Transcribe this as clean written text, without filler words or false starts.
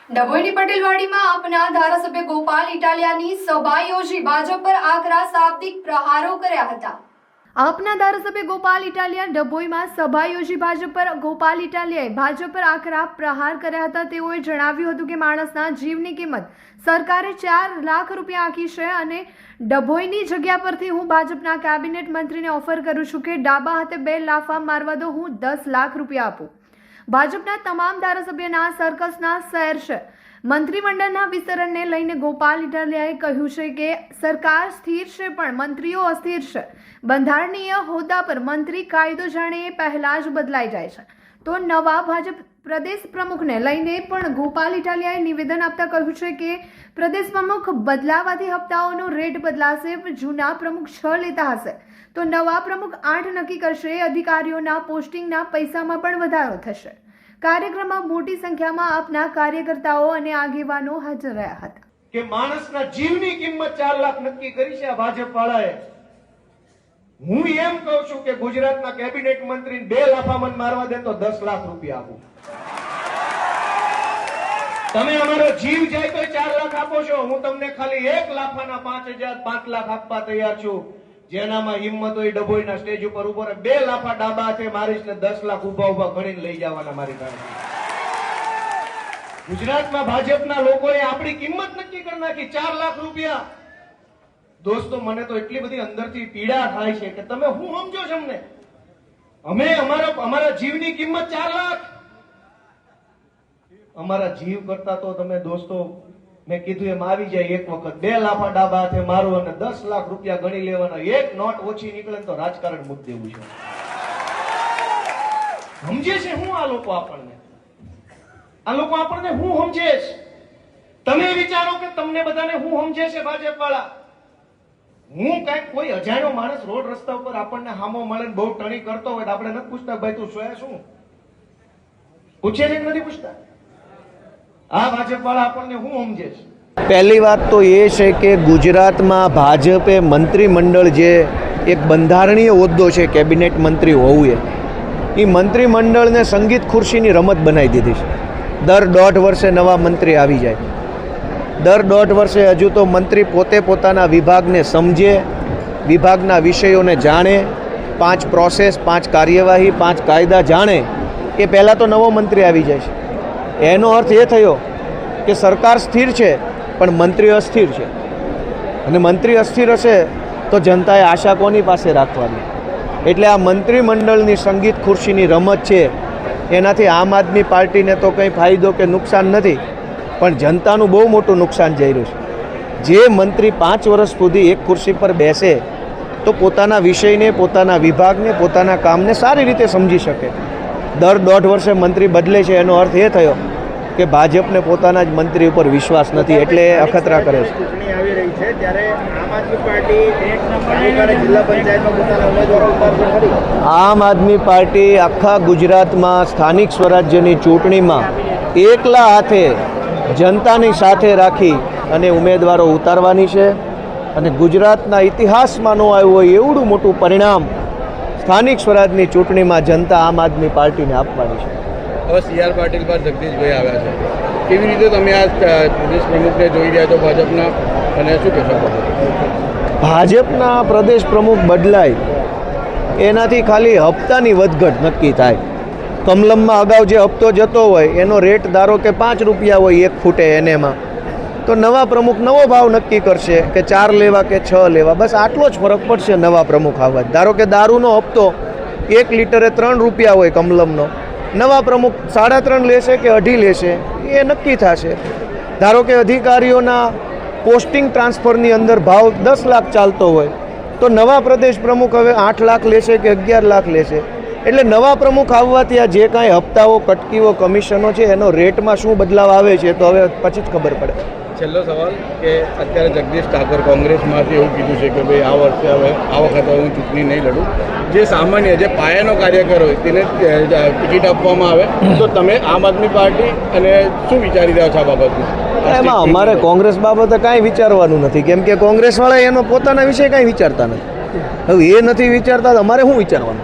ડભોઈની પટેલવાડીમાં આપના ધારાસભ્ય ગોપાલ ઇટાલિયાની સભા યોજી ભાજપ પર આકરા શાબ્દિક પ્રહારો કર્યા હતા। આપના ધારાસભ્ય ગોપાલ ઇટાલિયા ડભોઈમાં સભા યોજી ભાજપ પર ગોપાલ ઇટાલિયાએ ભાજપ પર આકરા પ્રહાર કર્યા હતા। તેઓએ જણાવ્યું હતું કે માણસના જીવની કિંમત સરકારે 4 લાખ રૂપિયા આંકી છે અને ડભોઈની જગ્યા પરથી હું ભાજપના કેબિનેટ મંત્રીને ઓફર કરું છું કે ડાબા હાથે 2 લાફા મારવા દો, હું 10 લાખ રૂપિયા આપું। ભાજપના તમામ ધારાસભ્યના સર્કસના શહેર છે। મંત્રીમંડળના વિસ્તરણને લઈને ગોપાલ ઇટાલિયાએ કહ્યું છે કે સરકાર સ્થિર છે પણ મંત્રીઓ અસ્થિર છે। બંધારણીય હોદ્દા પર મંત્રી કાયદો જાણે એ પહેલા જ બદલાઈ જાય છે। તો નવા ભાજપ પ્રદેશ પ્રમુખને લઈને પણ ગોપાલ ઇટાલિયાએ નિવેદન આપતા કહ્યું છે કે પ્રદેશ પ્રમુખ બદલાવાથી હપ્તાઓનો રેટ બદલાશે, જૂના પ્રમુખ 6 લેતા હશે તો નવા પ્રમુખ 8 નક્કી કરશે। અધિકારીઓના પોસ્ટિંગના પૈસામાં પણ વધારો થશે। કાર્યક્રમમાં મોટી સંખ્યામાં આપના કાર્યકર્તાઓ અને આગેવાનો હાજર રહ્યા હતા। કે માણસના જીવની કિંમત 4 લાખ નક્કી કરી છે આ ભાજપ વાળાએ। હું એમ કહું છું કે ગુજરાતના કેબિનેટ મંત્રીને 2 લાફા મન મારવા દે તો 10 લાખ રૂપિયા આપું। તમે અમારો જીવ જાય તો 4 લાખ આપો છો, હું તમને ખાલી 1 લાફાના 5,000 5 લાખ આપવા તૈયાર છું। જેનામાં હિંમત હોય ડભોઈના સ્ટેજ ઉપર ઉભો રહે 2 લાફા ડાબા હાથે મારીશ ને 10 લાખ ઉભા ગણીને લઈ જવાના મારી પાસે। ગુજરાતમાં ભાજપના લોકોએ આપણી કિંમત નક્કી કરી નાખી 4 લાખ રૂપિયા। દોસ્તો, મને તો એટલી બધી અંદરથી પીડા થાય છે કે તમે હું સમજો છો અમને? અમે અમારા જીવની કિંમત 4 લાખ, અમારા જીવ કરતા તો તમે દોસ્તો મેં કીધું એમ આવી જાય એક વખત 2 લાફા ડાબા હાથે મારો અને 10 લાખ રૂપિયા ગણી લેવાના। એક નોટ ઓછી નીકળે તો રાજકારણ મૂકી દેવું છે। સમજે છે હું આ લોકો આપણને હું સમજે છે? તમે વિચારો કે તમને બધાને હું સમજે છે ભાજપ વાળા? હું કઈક કોઈ અજાણ્યો માણસ રોડ રસ્તા ઉપર આપણને હામો મળે બહુ ટણી કરતો હોય તો આપણે નથી પૂછતા ભાઈ તું શું પૂછે છે કે નથી પૂછતા? આ ભાજપ વાળા આપણને હું સમજે છે? પહેલી વાત તો એ છે કે ગુજરાતમાં ભાજપે મંત્રીમંડળ જે એક બંધારણીય હોદ્દો છે કેબિનેટ મંત્રી હોવું એ મંત્રીમંડળને સંગીત ખુરશીની રમત બનાવી દીધી છે। દર 1.5 વર્ષે નવા મંત્રી આવી જાય, દર 1.5 વર્ષે હજુ તો મંત્રી પોતે પોતાના વિભાગને સમજે, વિભાગના વિષયોને જાણે, 5 પ્રોસેસ 5 કાર્યવાહી 5 કાયદા જાણે એ પહેલાં તો નવો મંત્રી આવી જાય છે। એનો અર્થ એ થયો કે સરકાર સ્થિર છે પણ મંત્રી અસ્થિર છે અને મંત્રી અસ્થિર હશે તો જનતાએ આશા કોની પાસે રાખવાની? એટલે આ મંત્રીમંડળની સંગીત ખુરશીની રમત છે એનાથી આમ આદમી પાર્ટીને તો કંઈ ફાયદો કે નુકસાન નથી પણ જનતાનું બહુ મોટું નુકસાન જઈ રહ્યું છે। જે મંત્રી 5 વર્ષ સુધી એક ખુરશી પર બેસે તો પોતાના વિષયને, પોતાના વિભાગને, પોતાના કામને સારી રીતે સમજી શકે। દર 1.5 વર્ષે મંત્રી બદલે છે એનો અર્થ એ થયો કે ભાજપને પોતાના જ મંત્રી ઉપર વિશ્વાસ નથી એટલે અખતરા કરે છે। ચૂંટણી આવી રહી છે ત્યારે આમ આદમી પાર્ટી જિલ્લા પંચાયતમાં પોતાના ઉમેદવારો ઉતારશે ખરી? આમ આદમી પાર્ટી આખા ગુજરાતમાં સ્થાનિક સ્વરાજ્યની ચૂંટણીમાં એકલા હાથે જનતાની સાથે રાખી અને ઉમેદવારો ઉતારવાની છે અને ગુજરાતના ઇતિહાસમાં ન આવ્યું હોય એવડું મોટું પરિણામ સ્થાનિક સ્વરાજની ચૂંટણીમાં જનતા આમ આદમી પાર્ટીને આપવાની છે। હવે CR પાટીલ પર જગદીશભાઈ આવ્યા છે, કેવી રીતે તમે આ પ્રદેશ પ્રમુખને જોઈ રહ્યા છો ભાજપના અને શું કહેશો? ભાજપના પ્રદેશ પ્રમુખ બદલાય એનાથી ખાલી હપ્તાની વધઘટ નક્કી થાય। કમલમમાં અગાઉ જે હપ્તો જતો હોય એનો રેટ ધારો કે 5 રૂપિયા હોય 1 ફૂટે એનેમાં, તો નવા પ્રમુખ નવો ભાવ નક્કી કરશે કે 4 લેવા કે 6 લેવા, બસ આટલો જ ફરક પડશે નવા પ્રમુખ આવવા। ધારો કે દારૂનો હપ્તો 1 લીટરે 3 રૂપિયા હોય કમલમનો, નવા પ્રમુખ 3.5 લેશે કે 2.5 લેશે એ નક્કી થશે। ધારો કે અધિકારીઓના પોસ્ટિંગ ટ્રાન્સફરની અંદર ભાવ 10 લાખ ચાલતો હોય તો નવા પ્રદેશ પ્રમુખ હવે 8 લાખ લેશે કે 11 લાખ લેશે। એટલે નવા પ્રમુખ આવવાથી આ જે કાંઈ હપ્તાઓ, કટકીઓ, કમિશનો છે એનો રેટમાં શું બદલાવ આવે છે તો હવે પછી જ ખબર પડે। છેલ્લો સવાલ કે અત્યારે જગદીશ ઠાકોર કોંગ્રેસમાંથી એવું કીધું છે કે ભાઈ આ વખતે હું ચૂંટણી નહીં લડું। જે સામાન્ય જે પાયાનો કાર્યકર હોય તેને ટિકિટ આપવામાં આવે તો તમે આમ આદમી પાર્ટી અને શું વિચારી રહ્યા છો આ બાબતમાં? એમાં અમારે કોંગ્રેસ બાબતે કાંઈ વિચારવાનું નથી કેમ કે કોંગ્રેસવાળા એનો પોતાના વિશે કાંઈ વિચારતા નથી। હવે એ નથી વિચારતા અમારે શું વિચારવાનું?